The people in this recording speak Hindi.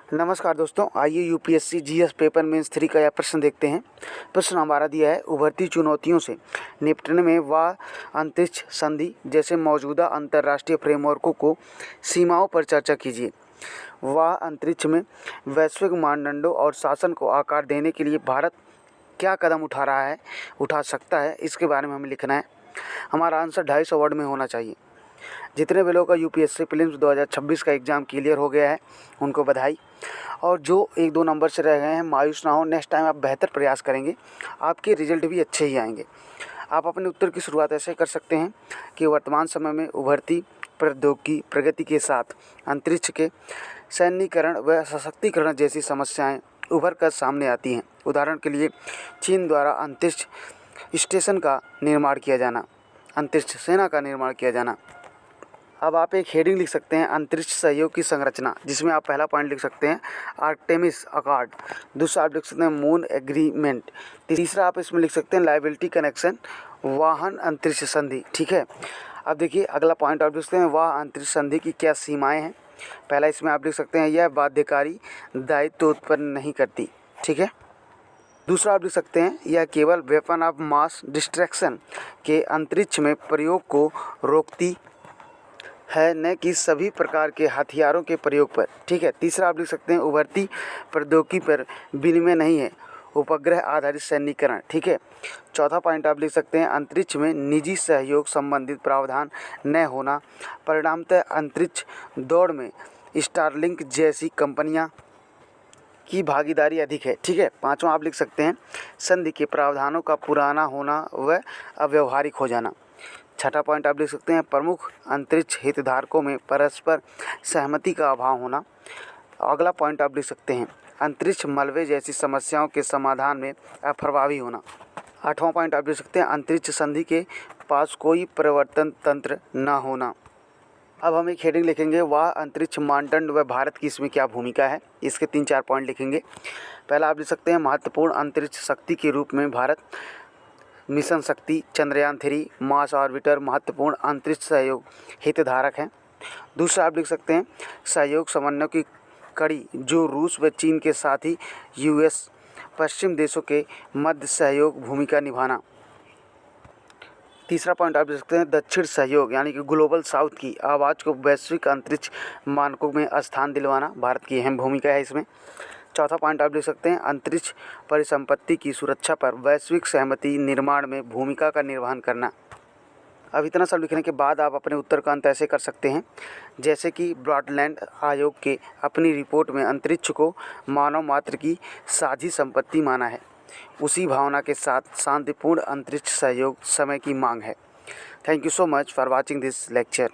नमस्कार दोस्तों, आइए यूपीएससी जीएस पेपर मेंस 3 का यह प्रश्न देखते हैं। प्रश्न हमारा दिया है, उभरती चुनौतियों से निपटने में वाह अंतरिक्ष संधि जैसे मौजूदा अंतर्राष्ट्रीय फ्रेमवर्कों को सीमाओं पर चर्चा कीजिए। वाह अंतरिक्ष में वैश्विक मानदंडों और शासन को आकार देने के लिए भारत क्या कदम उठा सकता है, इसके बारे में हमें लिखना है। हमारा आंसर 250 वर्ड में होना चाहिए। जितने भी लोगों का यूपीएससी प्रीलिम्स 2026 का एग्ज़ाम क्लियर हो गया है उनको बधाई, और जो 1-2 नंबर से रह गए हैं मायूस ना हो। नेक्स्ट टाइम आप बेहतर प्रयास करेंगे, आपके रिजल्ट भी अच्छे ही आएंगे। आप अपने उत्तर की शुरुआत ऐसे कर सकते हैं कि वर्तमान समय में उभरती प्रौद्योगिकी प्रगति के साथ अंतरिक्ष के सैन्यीकरण व सशक्तिकरण जैसी समस्याएं उभर कर सामने आती हैं। उदाहरण के लिए चीन द्वारा अंतरिक्ष स्टेशन का निर्माण किया जाना, अंतरिक्ष सेना का निर्माण किया जाना। अब आप एक हेडिंग लिख सकते हैं, अंतरिक्ष सहयोग की संरचना, जिसमें आप पहला पॉइंट लिख सकते हैं आर्टेमिस अकॉर्ड। दूसरा आप लिख सकते हैं मून एग्रीमेंट। तीसरा आप इसमें लिख सकते हैं लायबिलिटी कनेक्शन वाहन अंतरिक्ष संधि। ठीक है, अब देखिए अगला पॉइंट आप लिख सकते हैं, वाह अंतरिक्ष संधि की क्या सीमाएं हैं। पहला इसमें आप लिख सकते हैं, यह बाध्यकारी दायित्व उत्पन्न नहीं करती। ठीक है, दूसरा आप लिख सकते हैं, यह केवल वेपन ऑफ मास डिस्ट्रैक्शन के अंतरिक्ष में प्रयोग को रोकती है, न कि सभी प्रकार के हथियारों के प्रयोग पर। ठीक है, तीसरा आप लिख सकते हैं, उभरती प्रौद्योगिकी पर विनिमय नहीं है, उपग्रह आधारित सैन्यीकरण। ठीक है, चौथा पॉइंट आप लिख सकते हैं, अंतरिक्ष में निजी सहयोग संबंधित प्रावधान न होना, परिणामतः अंतरिक्ष दौड़ में स्टारलिंक जैसी कंपनियां की भागीदारी अधिक है। ठीक है, पांचवा आप लिख सकते हैं, संधि के प्रावधानों का पुराना होना व अव्यवहारिक हो जाना। छठा पॉइंट आप लिख सकते हैं, प्रमुख अंतरिक्ष हितधारकों में परस्पर सहमति का अभाव होना। अगला पॉइंट आप लिख सकते हैं, अंतरिक्ष मलबे जैसी समस्याओं के समाधान में अप्रभावी होना। आठवां पॉइंट आप लिख सकते हैं, अंतरिक्ष संधि के पास कोई परिवर्तन तंत्र न होना। अब हम एक हेडिंग लिखेंगे, वाह अंतरिक्ष मानदंड व भारत की इसमें क्या भूमिका है। इसके 3-4 पॉइंट लिखेंगे। पहला आप लिख सकते हैं, महत्वपूर्ण अंतरिक्ष शक्ति के रूप में भारत, मिशन शक्ति, चंद्रयान 3, मार्स ऑर्बिटर महत्वपूर्ण अंतरिक्ष सहयोग हितधारक हैं। दूसरा आप लिख सकते हैं, सहयोग समन्वय की कड़ी जो रूस व चीन के साथ ही यूएस पश्चिम देशों के मध्य सहयोग भूमिका निभाना। तीसरा पॉइंट आप लिख सकते हैं, दक्षिण सहयोग यानी कि ग्लोबल साउथ की आवाज़ को वैश्विक अंतरिक्ष मानकों में स्थान दिलवाना, भारत की अहम भूमिका है इसमें। चौथा पॉइंट आप लिख सकते हैं, अंतरिक्ष परिसंपत्ति की सुरक्षा पर वैश्विक सहमति निर्माण में भूमिका का निर्वहन करना। अब इतना सब लिखने के बाद आप अपने उत्तर का अंत ऐसे कर सकते हैं, जैसे कि ब्रॉडलैंड आयोग के अपनी रिपोर्ट में अंतरिक्ष को मानव मात्र की साझी संपत्ति माना है, उसी भावना के साथ शांतिपूर्ण अंतरिक्ष सहयोग समय की मांग है। Thank you so much for watching this lecture.